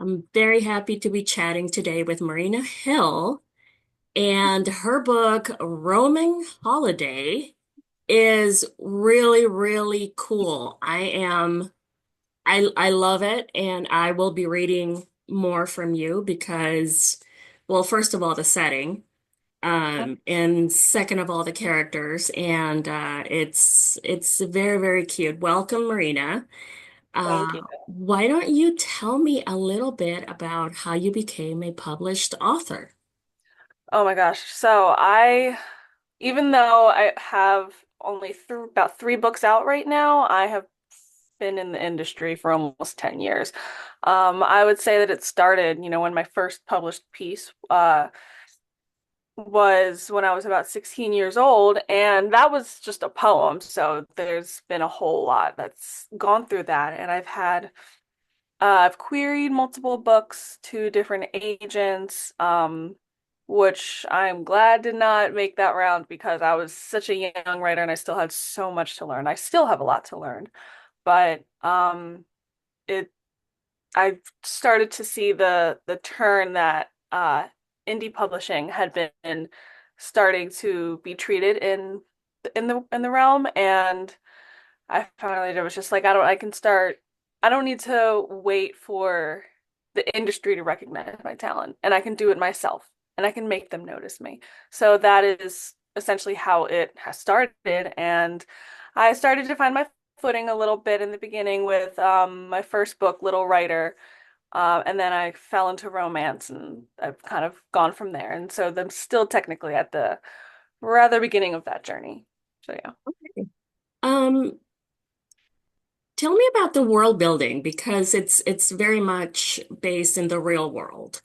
I'm very happy to be chatting today with Marina Hill, and her book, Roaming Holiday, is really, really cool. I love it, and I will be reading more from you because, well, first of all, the setting, and second of all, the characters, and it's very, very cute. Welcome, Marina. Thank you. Why don't you tell me a little bit about how you became a published author? Oh my gosh. Even though I have only about three books out right now, I have been in the industry for almost 10 years. I would say that it started, when my first published piece was when I was about 16 years old, and that was just a poem. So there's been a whole lot that's gone through that, and I've queried multiple books to different agents, which I'm glad did not make that round because I was such a young writer and I still had so much to learn. I still have a lot to learn, but it I started to see the turn that indie publishing had been starting to be treated in the realm, and I finally was just like, I don't need to wait for the industry to recognize my talent, and I can do it myself, and I can make them notice me. So that is essentially how it has started, and I started to find my footing a little bit in the beginning with my first book, Little Writer, and then I fell into romance, and I've kind of gone from there. And so I'm still technically at the rather beginning of that journey. So yeah. Um, Tell me about the world building because it's very much based in the real world.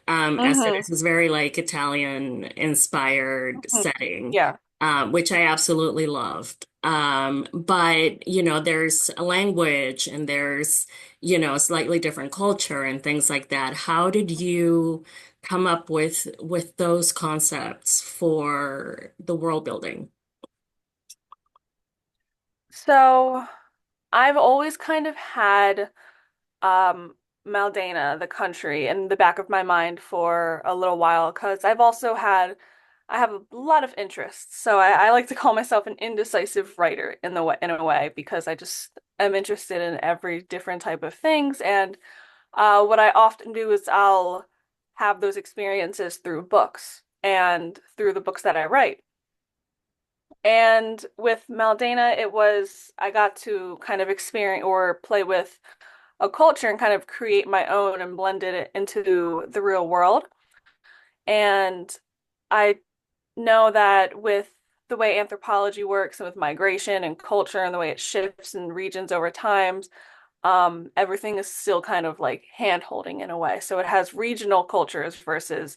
As it Hmm. is very like Italian inspired setting, Yeah. which I absolutely loved. But there's a language and there's slightly different culture and things like that. How did you come up with those concepts for the world building? So I've always kind of had Maldana, the country, in the back of my mind for a little while because I have a lot of interests. So I like to call myself an indecisive writer in a way because I just am interested in every different type of things. And what I often do is I'll have those experiences through books and through the books that I write. And with Maldana, I got to kind of experience or play with a culture and kind of create my own and blended it into the real world. And I know that with the way anthropology works and with migration and culture and the way it shifts in regions over time, everything is still kind of like hand holding in a way. So it has regional cultures versus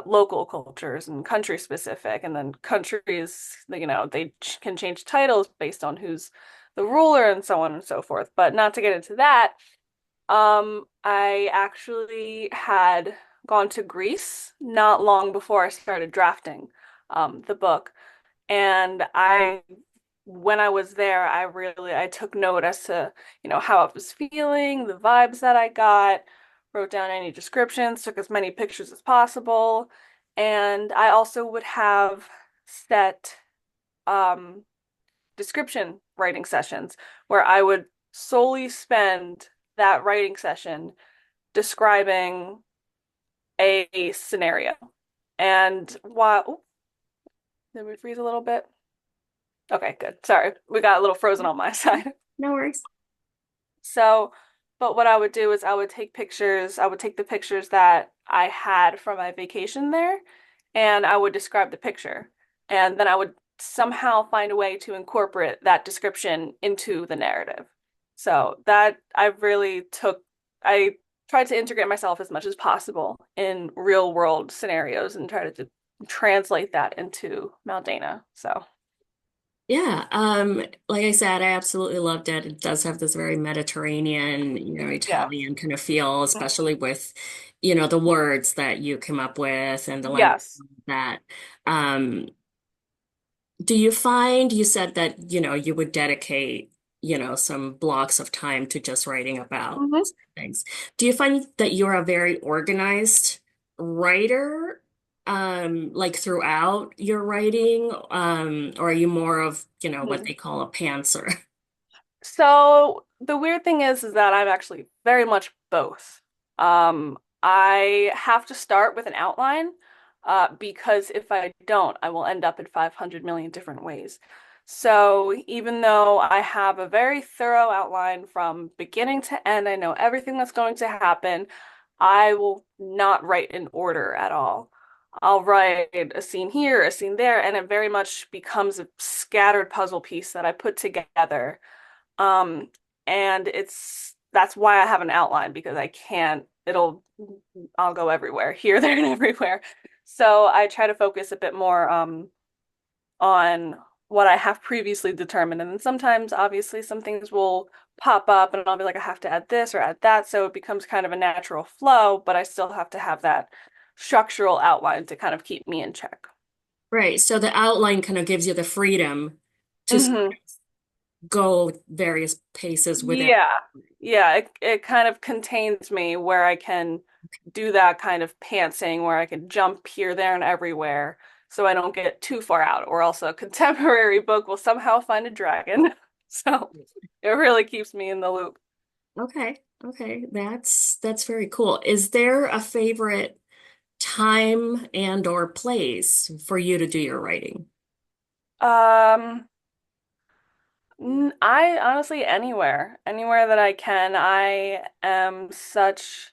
local cultures and country specific. And then countries, they can change titles based on who's the ruler and so on and so forth. But not to get into that, I actually had gone to Greece not long before I started drafting the book. And when I was there, I took note as to, how I was feeling, the vibes that I got, wrote down any descriptions, took as many pictures as possible. And I also would have set um, description writing sessions where I would solely spend that writing session describing a scenario. And while, oh, did we freeze a little bit? Okay, good. Sorry, we got a little frozen on my side. No worries. So, but what I would do is I would take pictures, I would take the pictures that I had from my vacation there, and I would describe the picture. And then I would somehow find a way to incorporate that description into the narrative. So that I tried to integrate myself as much as possible in real world scenarios and try to translate that into Maldana. So, Yeah, like I said, I absolutely loved it. It does have this very Mediterranean, yeah. Italian kind of feel, especially with, the words that you come up with and the language Yes. that. Um, do you find you said that, you would dedicate, some blocks of time to just writing about Mhm. things. Do you find that you're a very organized writer, like throughout your writing, or are you more of, what Mhm. they call a pantser? So the weird thing is that I'm actually very much both. I have to start with an outline, because if I don't, I will end up in 500 million different ways. So even though I have a very thorough outline from beginning to end, I know everything that's going to happen, I will not write in order at all. I'll write a scene here, a scene there, and it very much becomes a scattered puzzle piece that I put together. um, and that's why I have an outline because I can't, I'll go everywhere, here, there, and everywhere. So I try to focus a bit more on what I have previously determined. And then sometimes, obviously, some things will pop up and I'll be like, I have to add this or add that. So it becomes kind of a natural flow, but I still have to have that structural outline to kind of keep me in check. Right. So the outline kind of gives you the freedom to Hmm. go various paces within. Yeah. Yeah, it kind of contains me where I can do that kind of pantsing where I can jump here, there, and everywhere so I don't get too far out, or else a contemporary book will somehow find a dragon. So it really keeps me in the loop. Okay. Okay. That's very cool. Is there a favorite time and or place for you to do your writing? Um, I honestly anywhere that I can. I am such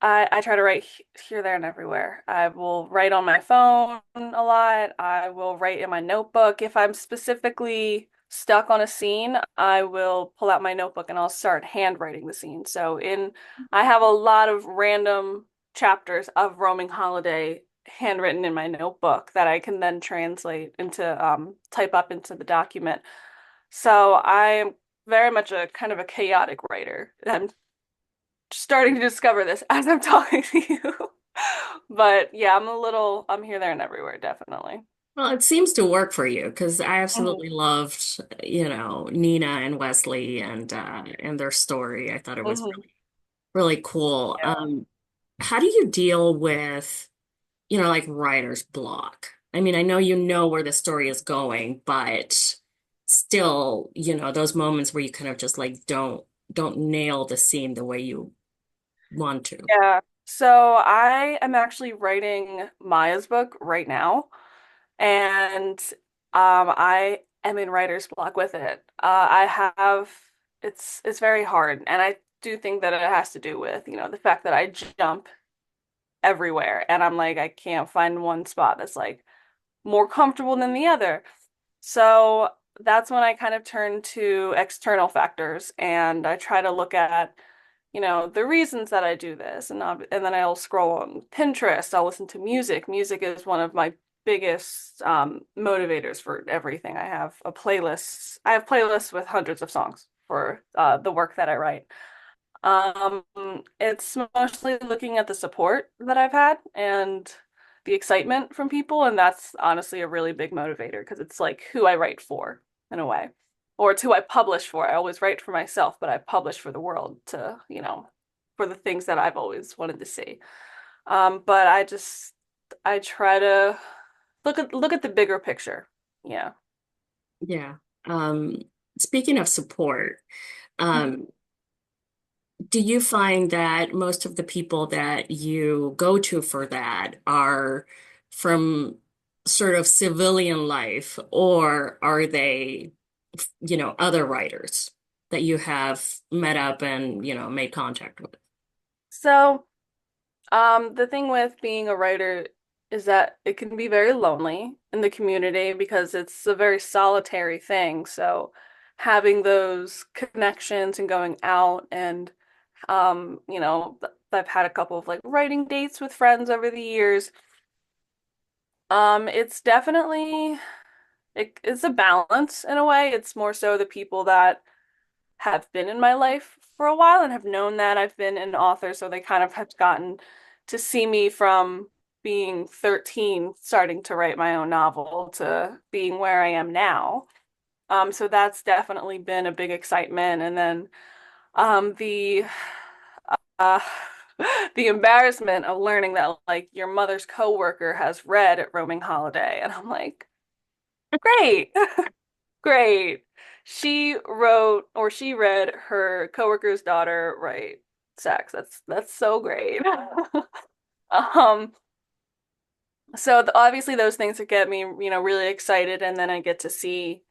I try to write here, there, and everywhere. I will write on my phone a lot. I will write in my notebook. If I'm specifically stuck on a scene, I will pull out my notebook and I'll start handwriting the scene. I have a lot of random chapters of Roaming Holiday handwritten in my notebook that I can then translate into, type up into the document. So I am very much a kind of a chaotic writer. I'm starting to discover this as I'm talking to you. But yeah, I'm here, there, and everywhere, definitely. Well, it seems to work for you because I Hmm. absolutely loved, Nina and Wesley and their story. I thought it was Hmm. really cool. Yeah. How do you deal with, like writer's block? I mean, I know you know where the story is going, but still, those moments where you kind of just like don't nail the scene the way you want to. Yeah. So I am actually writing Maya's book right now, and I am in writer's block with it. I have it's very hard, and I do think that it has to do with, the fact that I jump everywhere, and I'm like I can't find one spot that's like more comfortable than the other. So that's when I kind of turn to external factors and I try to look at, the reasons that I do this. And then I'll scroll on Pinterest. I'll listen to music. Music is one of my biggest motivators for everything. I have playlists with hundreds of songs for the work that I write. Um, it's mostly looking at the support that I've had and the excitement from people, and that's honestly a really big motivator because it's like who I write for in a way, or it's who I publish for. I always write for myself, but I publish for the world to, for the things that I've always wanted to see. But I try to look at the bigger picture. Yeah. Yeah. Um, Speaking of support, um, do you find that most of the people that you go to for that are from sort of civilian life, or are they, other writers that you have met up and, made contact with? So the thing with being a writer is that it can be very lonely in the community because it's a very solitary thing. So having those connections and going out and I've had a couple of like writing dates with friends over the years. It's definitely it's a balance in a way. It's more so the people that have been in my life for a while and have known that I've been an author, so they kind of have gotten to see me from being 13, starting to write my own novel, to being where I am now. So that's definitely been a big excitement. And then the uh the embarrassment of learning that like your mother's coworker has read Roaming Holiday. And I'm like, great, great. She read her coworker's daughter write sex. That's so great. Um, so obviously those things that get me, really excited, and then I get to see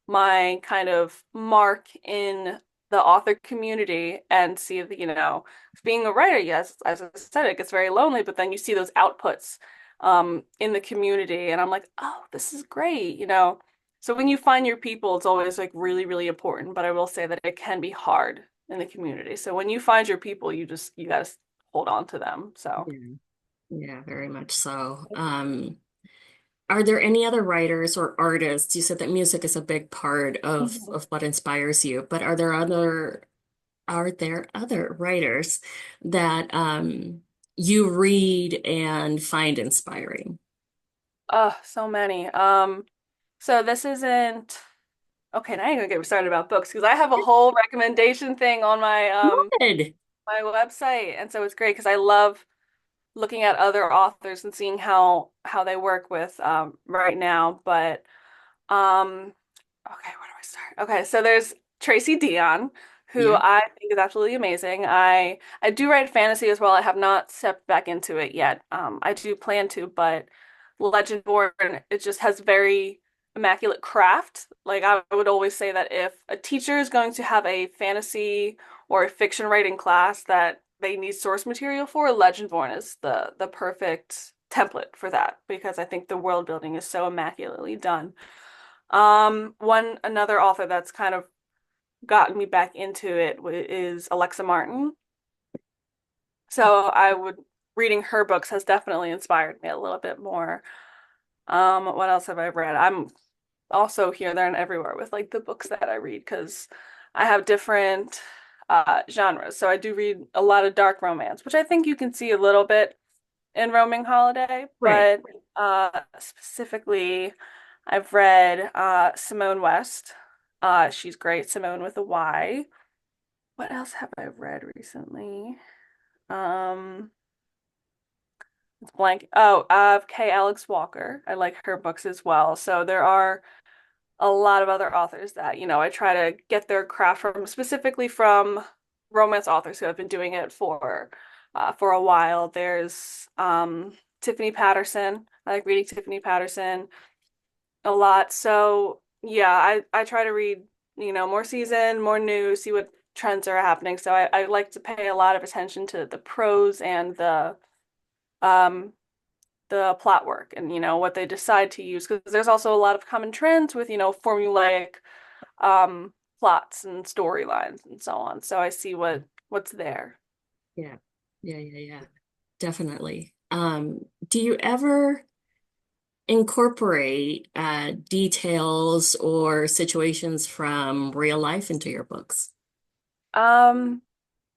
my kind of mark in the author community and see that, being a writer, yes, as I said, it gets very lonely, but then you see those outputs in the community, and I'm like, oh, this is great. So when you find your people, it's always like really, really important, but I will say that it can be hard in the community. So when you find your people, you gotta hold on to them. So. Yeah, yeah, very much so. Are there any other writers or artists? You said that music is a big part Mhm. of what inspires you, but are there other writers that you read and find inspiring? Oh, so many. So this isn't okay. Now you're gonna get me started about books because I have a whole recommendation thing on Good. my website, and so it's great because I love looking at other authors and seeing how they work with right now. But um, okay, where do I start? Okay, so there's Tracy Dion, who Yeah, I think is absolutely amazing. I do write fantasy as well. I have not stepped back into it yet. I do plan to, but Legendborn, it just has very immaculate craft. Like I would always say that if a teacher is going to have a fantasy or a fiction writing class that they need source material for, Legendborn is the perfect template for that because I think the world building is so immaculately done. One another author that's kind of gotten me back into it is Alexa Martin. So I would reading her books has definitely inspired me a little bit more. What else have I read? I'm also here, there, and everywhere with like the books that I read because I have different genres. So I do read a lot of dark romance, which I think you can see a little bit in Roaming Holiday, right. but specifically, I've read Simone West. She's great, Simone with a Y. What else have I read recently? Um, it's blank. Oh, K. Alex Walker. I like her books as well. So there are a lot of other authors that, I try to get their craft from, specifically from romance authors who have been doing it for a while. There's Tiffany Patterson. I like reading Tiffany Patterson a lot. So yeah, I try to read, more season, more news, see what trends are happening. So I like to pay a lot of attention to the prose and um the plot work and what they decide to use because there's also a lot of common trends with formulaic plots and storylines and so on. So I see what's there. Yeah. Yeah. Definitely. Do you ever incorporate details or situations from real life into your books? Um,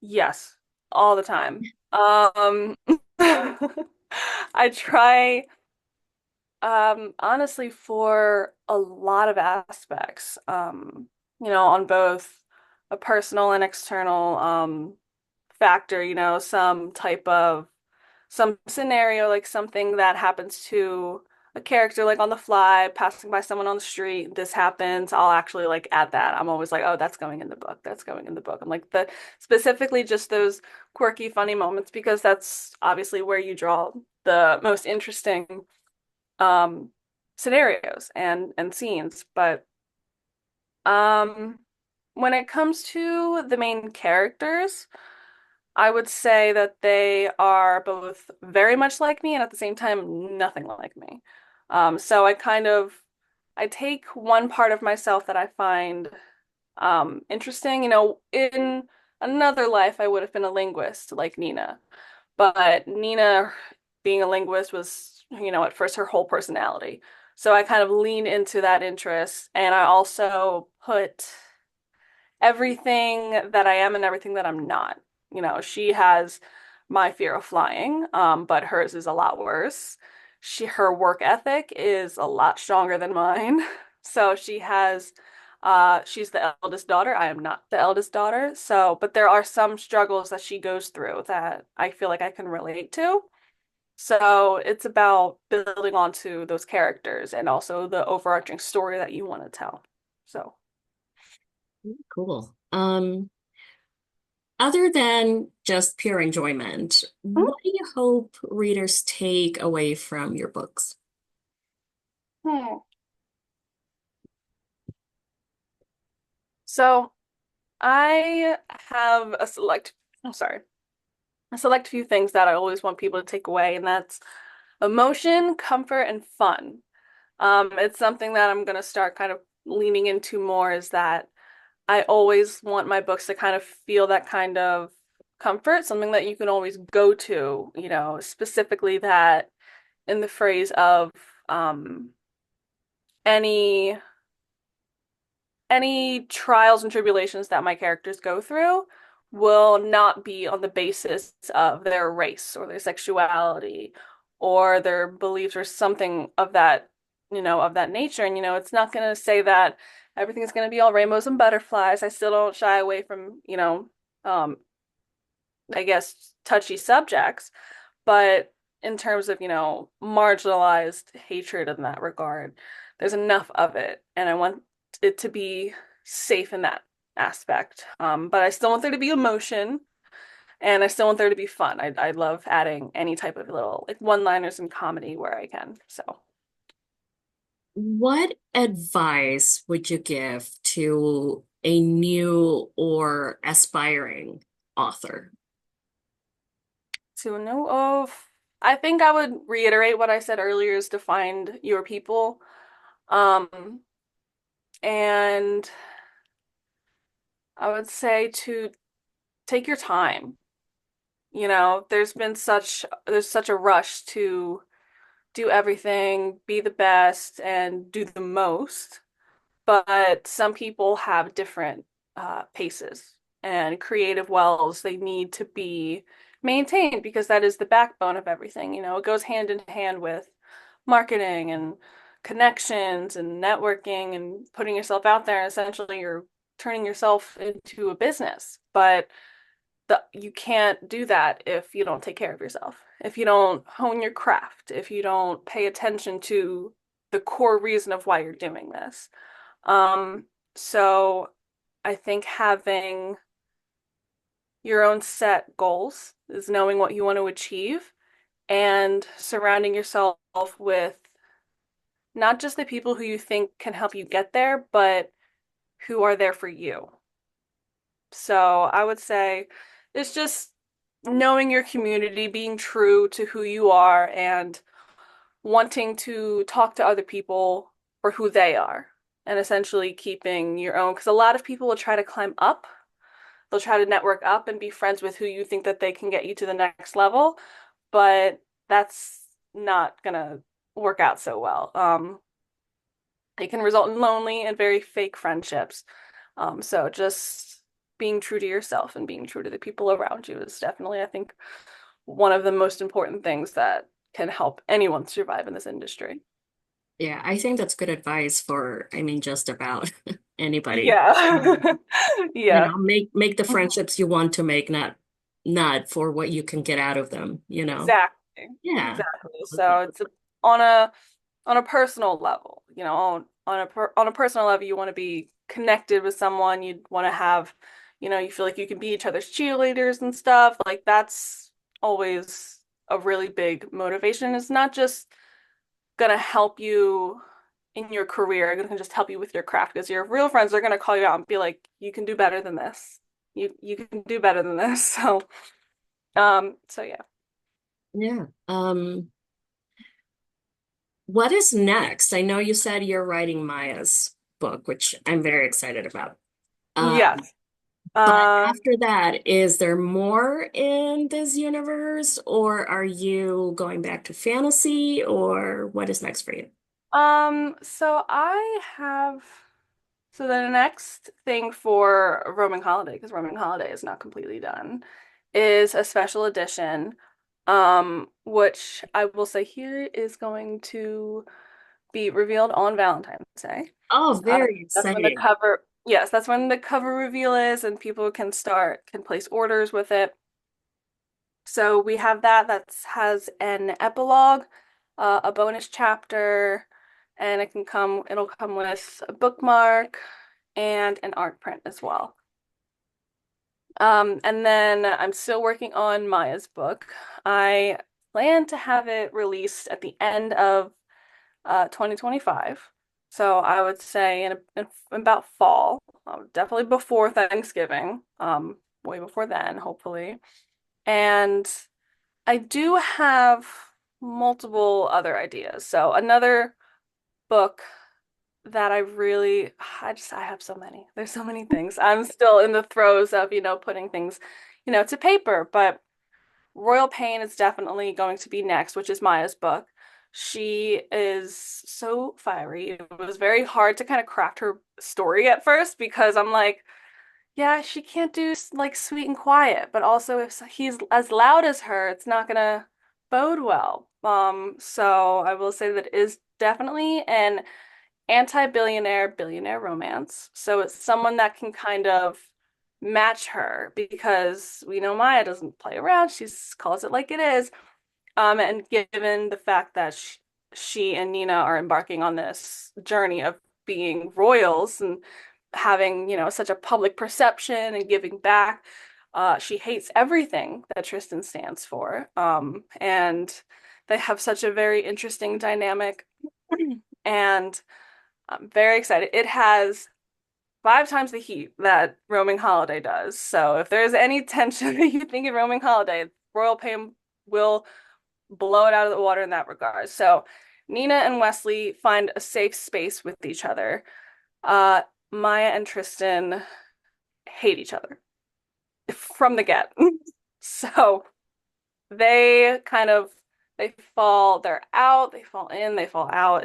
yes, all the time. I try honestly for a lot of aspects, on both a personal and external factor, some scenario, like something that happens to a character, like on the fly, passing by someone on the street, this happens, I'll actually like add that. I'm always like, oh, that's going in the book. That's going in the book. I'm like the specifically just those quirky, funny moments because that's obviously where you draw the most interesting um scenarios and scenes. But um when it comes to the main characters, I would say that they are both very much like me and at the same time nothing like me. So I take one part of myself that I find interesting. In another life, I would have been a linguist like Nina, but Nina, being a linguist, was at first her whole personality. So I kind of lean into that interest, and I also put everything that I am and everything that I'm not. She has my fear of flying, but hers is a lot worse. Her work ethic is a lot stronger than mine. So she has She's the eldest daughter. I am not the eldest daughter. So, but there are some struggles that she goes through that I feel like I can relate to. So it's about building onto those characters and also the overarching story that you want to tell. So, Cool. Other than just pure enjoyment, what do you hope readers take away from your books? hmm. So I have I'm sorry, a select few things that I always want people to take away, and that's emotion, comfort, and fun. It's something that I'm gonna start kind of leaning into more is that I always want my books to kind of feel that kind of comfort, something that you can always go to, specifically that in the phrase of um, any any trials and tribulations that my characters go through will not be on the basis of their race or their sexuality or their beliefs or something of that nature. And, it's not going to say that everything's going to be all rainbows and butterflies. I still don't shy away from, um, I guess, touchy subjects. But in terms of, marginalized hatred in that regard, there's enough of it. And I want it to be safe in that aspect. But I still want there to be emotion and I still want there to be fun. I love adding any type of little like one-liners in comedy where I can. So What advice would you give to a new or aspiring author? to know of, I think I would reiterate what I said earlier is to find your people. Um, and I would say to take your time. There's such a rush to do everything, be the best, and do the most. But some people have different paces and creative wells. They need to be maintained because that is the backbone of everything. It goes hand in hand with marketing and connections and networking and putting yourself out there. And essentially, you're turning yourself into a business. But you can't do that if you don't take care of yourself, if you don't hone your craft, if you don't pay attention to the core reason of why you're doing this. Um, so I think having your own set goals is knowing what you want to achieve and surrounding yourself with not just the people who you think can help you get there, but who are there for you. So I would say it's just knowing your community, being true to who you are, and wanting to talk to other people for who they are, and essentially keeping your own. Because a lot of people will try to climb up, they'll try to network up and be friends with who you think that they can get you to the next level, but that's not gonna work out so well. It can result in lonely and very fake friendships. So just being true to yourself and being true to the people around you is definitely, I think, one of the most important things that can help anyone survive in this industry. Yeah, I think that's good advice for, I mean, just about anybody. Yeah. Yeah. Make the friendships you want to make, not for what you can get out of them, you know? Exactly. Yeah. Exactly. So Okay. it's on a personal level, on a personal level, you want to be connected with someone. You want to have, you feel like you can be each other's cheerleaders and stuff. Like that's always a really big motivation. It's not just gonna help you in your career, it can just help you with your craft because your real friends are gonna call you out and be like, you can do better than this. You can do better than this. So yeah. Yeah. What is next? I know you said you're writing Maya's book, which I'm very excited about. Uh, Yes. but Um, after that, is there more in this universe, or are you going back to fantasy, or what is next for you? so I have so the next thing for Roman Holiday, because Roman Holiday is not completely done, is a special edition, which I will say here is going to be revealed on Valentine's Day. Oh, Uh, very that's when the exciting. cover, yes, that's when the cover reveal is, and people can place orders with it. So we have that has an epilogue, a bonus chapter, and it'll come with a bookmark and an art print as well. And then I'm still working on Maya's book. I plan to have it released at the end of 2025. So I would say in about fall, definitely before Thanksgiving, way before then, hopefully. And I do have multiple other ideas. So another book that I have so many. There's so many things. I'm still in the throes of, putting things, to paper, but Royal Pain is definitely going to be next, which is Maya's book. She is so fiery. It was very hard to kind of craft her story at first because I'm like, yeah, she can't do like sweet and quiet, but also if he's as loud as her, it's not gonna bode well. So I will say that it is definitely an anti-billionaire billionaire romance. So it's someone that can kind of match her because we know Maya doesn't play around. She calls it like it is. And given the fact that she and Nina are embarking on this journey of being royals and having, such a public perception and giving back, she hates everything that Tristan stands for. And they have such a very interesting dynamic. And I'm very excited. It has 5 times the heat that Roaming Holiday does. So if there's any tension that you think of Roaming Holiday, Royal Pain will blow it out of the water in that regard. So Nina and Wesley find a safe space with each other. Uh, Maya and Tristan hate each other from the get. So they kind of they're out, they fall in, they fall out.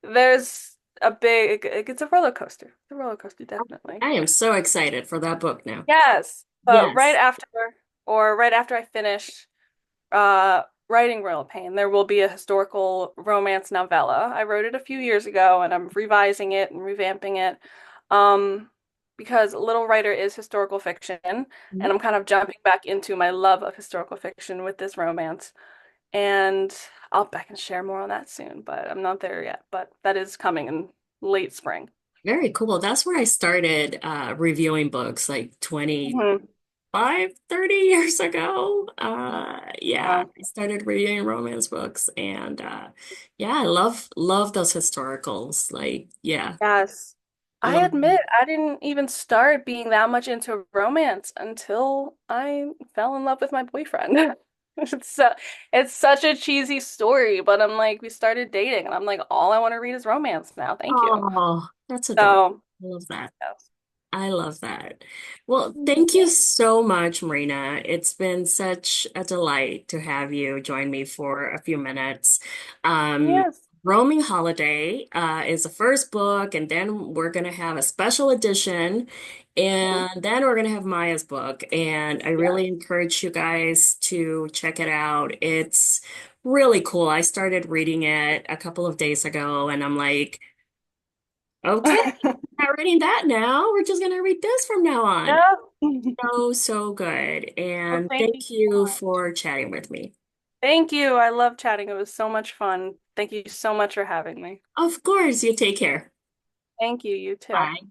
There's it's a roller coaster. It's a roller coaster, definitely. I am so excited for that book now. Yes, but Yes. right after I finish writing Royal Pain, there will be a historical romance novella. I wrote it a few years ago and I'm revising it and revamping it. Um, because Little Writer is historical fiction, and Mhm. I'm kind of jumping back into my love of historical fiction with this romance. And I can share more on that soon, but I'm not there yet. But that is coming in late spring. Very cool. That's where I started reviewing books like Hmm. 25, 30 years ago. Yeah, Wow. I started reading romance books and yeah, I love those historicals. Like, yeah, Yes. I love admit I didn't even start being that much into romance until I fell in love with my boyfriend. It's such a cheesy story, but I'm like, we started dating, and I'm like, all I want to read is romance now. Thank you. Oh, that's adorable. So, I love that. yes. I love that. Well, thank you so much, Marina. It's been such a delight to have you join me for a few minutes. Um, Yes. Roaming Holiday is the first book, and then we're going to have a special edition, Mhm. and then we're going to have Maya's book. And I Yes. really encourage you guys to check it out. It's really cool. I started reading it a couple of days ago, and I'm like, okay, not reading that now. We're just gonna read this from now on. Yeah. So good. Well, And thank you thank so you much. for chatting with me. Thank you. I love chatting. It was so much fun. Thank you so much for having me. Of course, you take care. Thank you. You too. Bye.